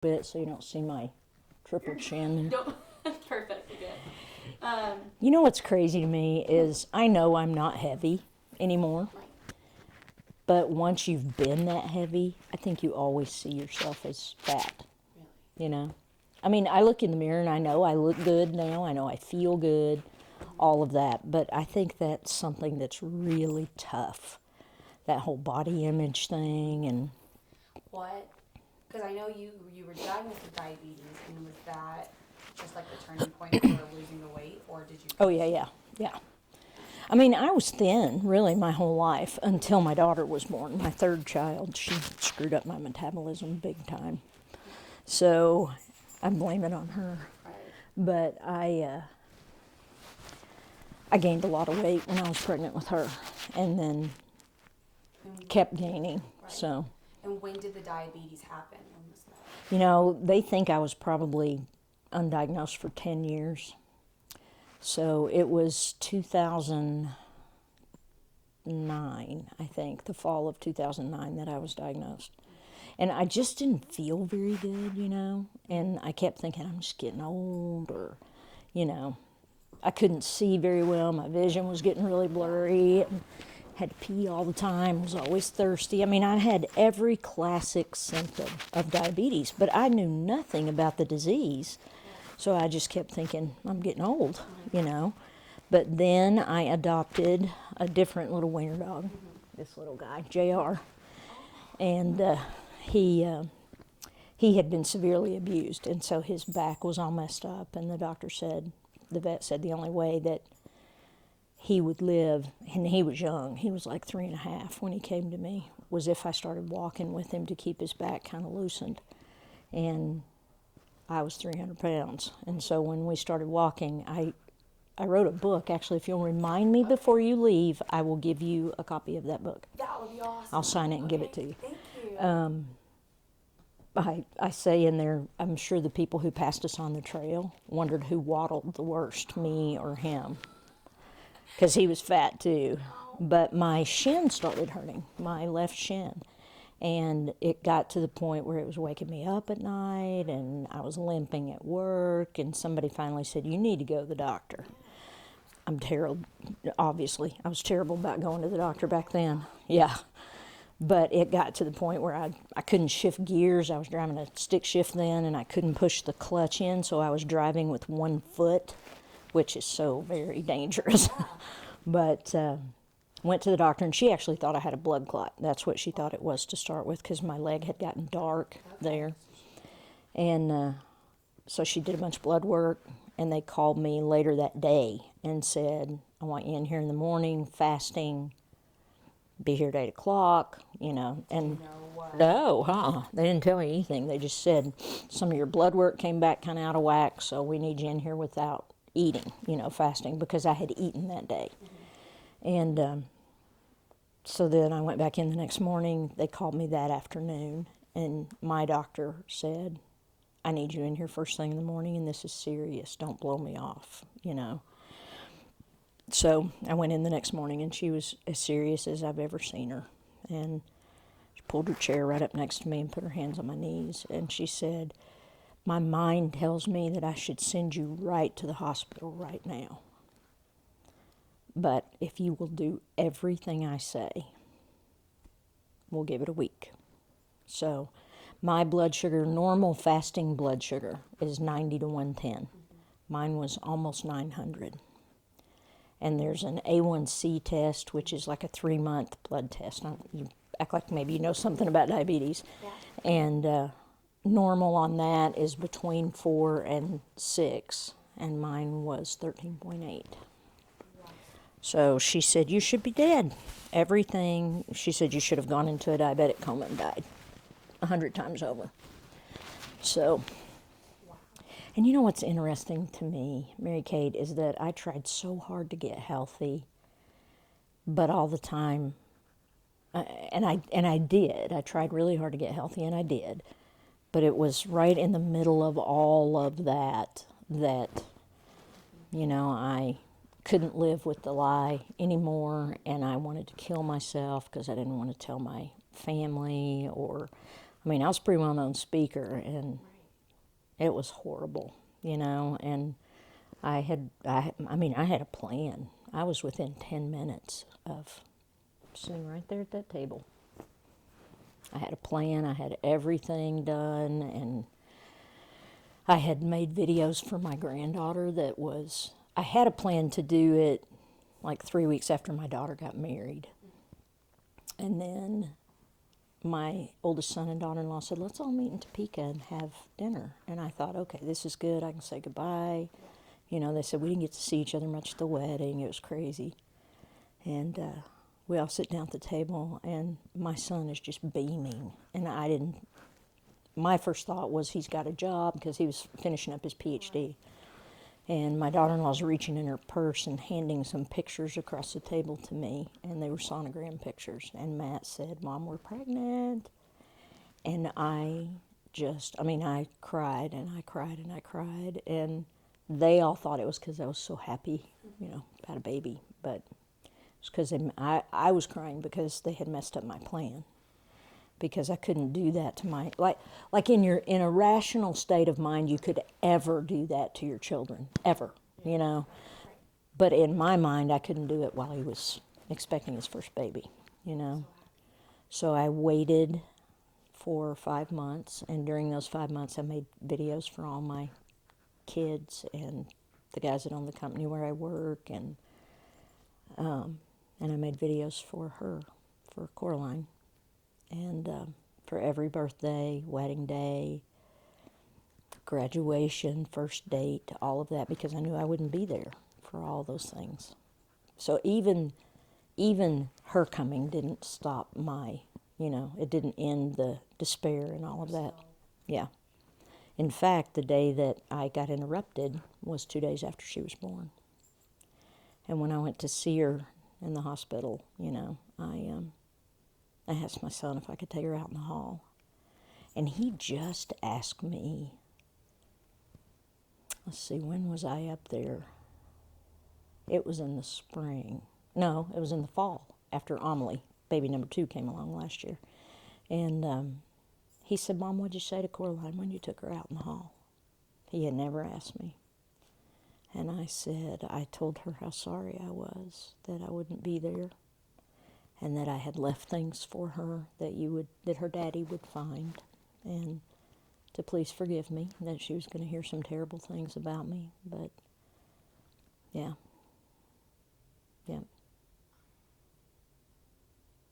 bit so you don't see my triple chin. Don't. Perfect. Good. You know what's crazy to me is I know I'm not heavy anymore, Right. but once you've been that heavy, I think you always see yourself as fat, Really. you know? I mean, I look in the mirror and I know I look good now. I know I feel good, all of that. But I think that's something that's really tough, that whole body image thing. And What? Because I know you were diagnosed with diabetes, and was that just like the turning point for losing the weight, or did you? oh, yeah. I mean, I was thin really my whole life until my daughter was born, my third child. She screwed up my metabolism big time. So I blame it on her. Right. But I gained a lot of weight when I was pregnant with her, and then kept gaining. Right. So, And when did the diabetes happen? When was that? you know, they think I was probably undiagnosed for 10 years. So it was 2009, I think, the fall of 2009 that I was diagnosed. And I just didn't feel very good, you know, and I kept thinking I'm just getting old, or, you know, I couldn't see very well. My vision was getting really blurry. And had to pee all the time. Was always thirsty. I mean, I had every classic symptom of diabetes, but I knew nothing about the disease. So I just kept thinking, I'm getting old, you know. But then I adopted a different little wiener dog, this little guy, JR. And he had been severely abused, and so his back was all messed up, and the vet said the only way that he would live, and he was young, he was like 3.5 when he came to me, was if I started walking with him to keep his back kind of loosened. And I was 300 pounds, and so when we started walking, I wrote a book. Actually, if you'll remind me before you leave, I will give you a copy of that book. That would be awesome. I'll sign it and give it to you. Thank you. I say in there, I'm sure the people who passed us on the trail wondered who waddled the worst, me or him, because he was fat too. But my shin started hurting, my left shin, and it got to the point where it was waking me up at night, and I was limping at work, and somebody finally said, you need to go to the doctor. I'm terrible, obviously. I was terrible about going to the doctor back then. Yeah. But it got to the point where I couldn't shift gears. I was driving a stick shift then, and I couldn't push the clutch in, so I was driving with one foot, which is so very dangerous. But went to the doctor, and she actually thought I had a blood clot. That's what she thought it was to start with, because my leg had gotten dark there. And so she did a bunch of blood work, and they called me later that day and said, I want you in here in the morning, fasting, be here at 8 o'clock, you know. And no, they didn't tell me anything. They just said some of your blood work came back kind of out of whack, so we need you in here without eating, you know, fasting, because I had eaten that day. And so then I went back in the next morning. They called me that afternoon, and my doctor said, I need you in here first thing in the morning, and this is serious. Don't blow me off, you know. So I went in the next morning, and she was as serious as I've ever seen her. And she pulled her chair right up next to me and put her hands on my knees, and she said, my mind tells me that I should send you right to the hospital right now. But if you will do everything I say, we'll give it a week. So my blood sugar, normal fasting blood sugar, is 90 to 110. Mine was almost 900. And there's an A1C test, which is like a 3-month blood test. You act like maybe you know something about diabetes. Yeah. And normal on that is between 4 and 6, and mine was 13.8. So she said, you should be dead. Everything, she said you should have gone into a diabetic coma and died 100 times over. So, and you know what's interesting to me, Mary Kate, is that I tried so hard to get healthy, but all the time, and I did. I tried really hard to get healthy, and I did. But it was right in the middle of all of that, you know, I couldn't live with the lie anymore, and I wanted to kill myself because I didn't want to tell my family, or, I mean, I was a pretty well-known speaker, and It was horrible, you know, and I mean, I had a plan. I was within 10 minutes of sitting right there at that table. I had a plan. I had everything done, and I had made videos for my granddaughter I had a plan to do it like 3 weeks after my daughter got married. And then my oldest son and daughter-in-law said, let's all meet in Topeka and have dinner. And I thought, okay, this is good. I can say goodbye. You know, they said we didn't get to see each other much at the wedding. It was crazy. And we all sit down at the table, and my son is just beaming. And my first thought was he's got a job because he was finishing up his PhD. And my daughter-in-law's reaching in her purse and handing some pictures across the table to me, and they were sonogram pictures. And Matt said, Mom, we're pregnant. And I cried and I cried and I cried. And they all thought it was because I was so happy, you know, about a baby. But it's because I was crying because they had messed up my plan. Because I couldn't do that to like in a rational state of mind, you could ever do that to your children, ever, you know. But in my mind, I couldn't do it while he was expecting his first baby, you know. So I waited for 5 months, and during those 5 months, I made videos for all my kids and the guys that own the company where I work, and I made videos for her, for Coraline. And for every birthday, wedding day, graduation, first date, all of that, because I knew I wouldn't be there for all those things. So even her coming didn't stop it didn't end the despair and all of that. Yeah. In fact, the day that I got interrupted was 2 days after she was born. And when I went to see her in the hospital, you know, I asked my son if I could take her out in the hall. And he just asked me, let's see, when was I up there? It was in the spring. No, it was in the fall, after Amelie, baby number 2, came along last year. And he said, Mom, what'd you say to Coraline when you took her out in the hall? He had never asked me. And I told her how sorry I was that I wouldn't be there, and that I had left things for her that her daddy would find, and to please forgive me, that she was going to hear some terrible things about me. But yeah.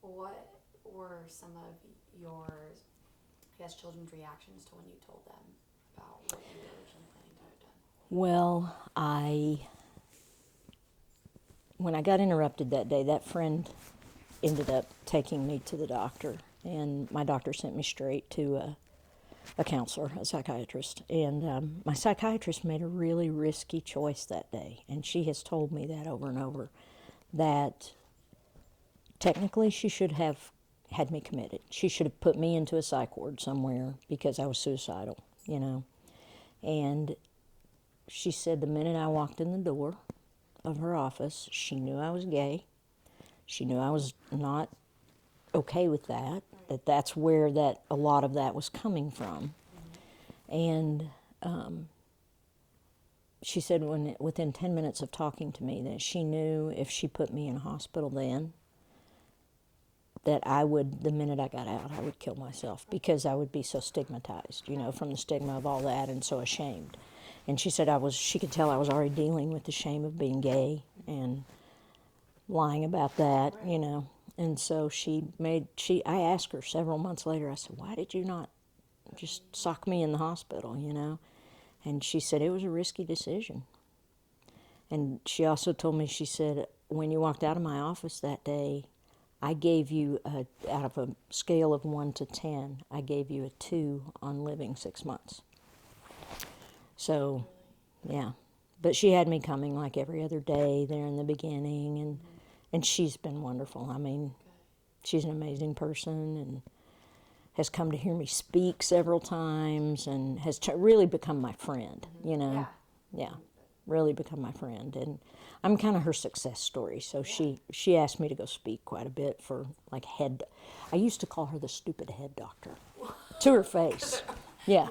What were some of your, I guess, children's reactions to when you told them about what you were originally planning to have done? Well, when I got interrupted that day, that friend ended up taking me to the doctor, and my doctor sent me straight to a counselor, a psychiatrist. And my psychiatrist made a really risky choice that day, and she has told me that over and over, that technically she should have had me committed. She should have put me into a psych ward somewhere because I was suicidal, you know. And she said the minute I walked in the door of her office, she knew I was gay. She knew I was not okay with that, that's where a lot of that was coming from. And she said within 10 minutes of talking to me that she knew if she put me in a hospital then, that the minute I got out, I would kill myself because I would be so stigmatized, you know, from the stigma of all that, and so ashamed. And she said she could tell I was already dealing with the shame of being gay and lying about that, you know. And so I asked her several months later, I said, why did you not just sock me in the hospital, you know? And she said it was a risky decision. And she also told me, she said, when you walked out of my office that day, I gave you, out of a scale of 1 to 10, I gave you a 2 on living 6 months. So, yeah. But she had me coming like every other day there in the beginning, and she's been wonderful. I mean, she's an amazing person and has come to hear me speak several times and has really become my friend, you know. Yeah, really become my friend. And I'm kind of her success story. So she asked me to go speak quite a bit for like I used to call her the stupid head doctor to her face. Yeah.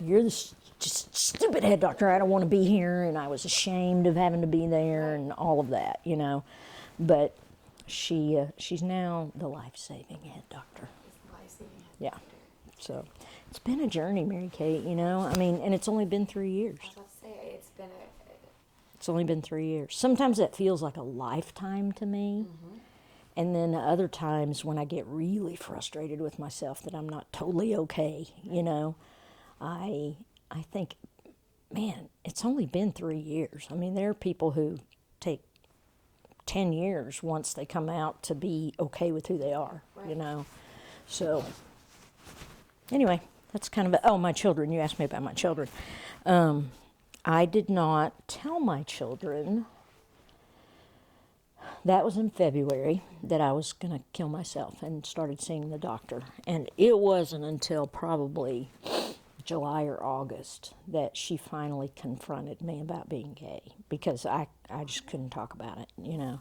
You're the just stupid head doctor. I don't want to be here, and I was ashamed of having to be there, and all of that, you know. But she's now the life-saving head doctor. Yeah. So it's been a journey, Mary Kate. You know, I mean, and it's only been 3 years. I was about to say, It's only been 3 years. Sometimes that feels like a lifetime to me. And then other times when I get really frustrated with myself that I'm not totally okay, you know, I think, man, it's only been 3 years. I mean, there are people who take 10 years once they come out to be okay with who they are, you know. So anyway, that's kind of it. Oh, my children. You asked me about my children. I did not tell my children. That was in February that I was going to kill myself and started seeing the doctor. And it wasn't until probably July or August that she finally confronted me about being gay, because I just couldn't talk about it, you know.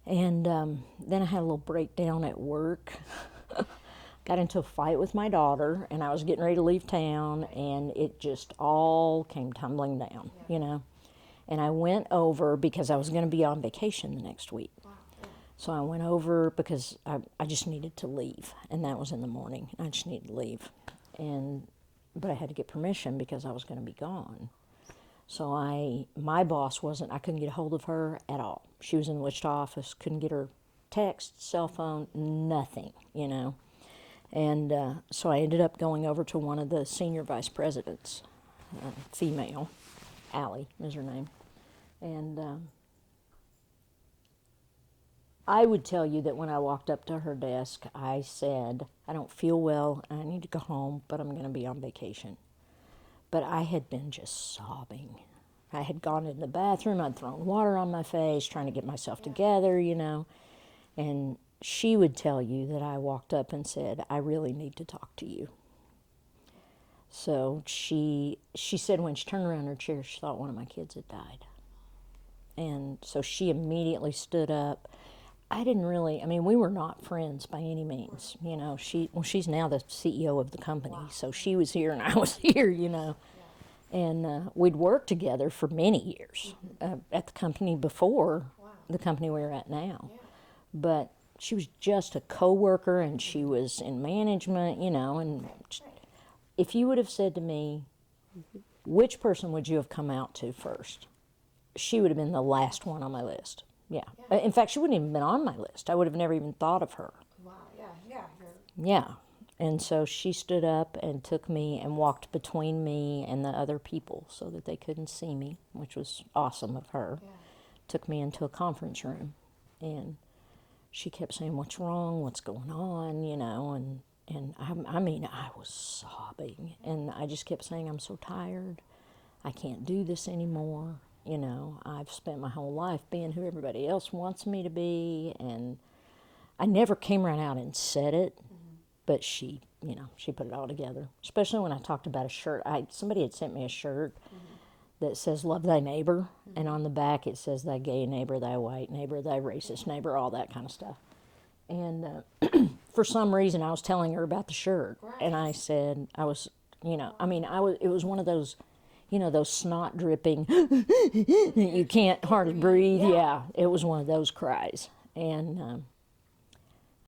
And then I had a little breakdown at work. Got into a fight with my daughter, and I was getting ready to leave town, and it just all came tumbling down, you know. And I went over because I was going to be on vacation the next week. So I went over because I just needed to leave, and that was in the morning. I just needed to leave. But I had to get permission because I was going to be gone. So my boss I couldn't get a hold of her at all. She was in the Wichita office, couldn't get her text, cell phone, nothing, you know. And so I ended up going over to one of the senior vice presidents, female, Allie is her name. And I would tell you that when I walked up to her desk, I said, I don't feel well, I need to go home, but I'm going to be on vacation. But I had been just sobbing. I had gone in the bathroom, I'd thrown water on my face, trying to get myself together, you know. And she would tell you that I walked up and said, I really need to talk to you. So she said when she turned around in her chair, she thought one of my kids had died. And so she immediately stood up. I mean, we were not friends by any means, you know. She's now the CEO of the company, so she was here and I was here, you know. And we'd worked together for many years at the company before the company we were at now. But she was just a coworker, and she was in management, you know. And if you would have said to me, which person would you have come out to first? She would have been the last one on my list. Yeah. In fact, she wouldn't even been on my list. I would have never even thought of her. Wow, yeah. Yeah. And so she stood up and took me and walked between me and the other people so that they couldn't see me, which was awesome of her. Yeah. Took me into a conference room, and she kept saying, what's wrong? What's going on? You know, and I mean, I was sobbing, and I just kept saying, I'm so tired. I can't do this anymore. You know, I've spent my whole life being who everybody else wants me to be, and I never came right out and said it, but she, you know, she put it all together. Especially when I talked about a shirt. Somebody had sent me a shirt that says, love thy neighbor, and on the back it says, thy gay neighbor, thy white neighbor, thy racist neighbor, all that kind of stuff. And for some reason I was telling her about the shirt, and I said, I was, you know, I mean, it was one of those, you know, those snot dripping, you can't hardly breathe. Yeah, it was one of those cries. And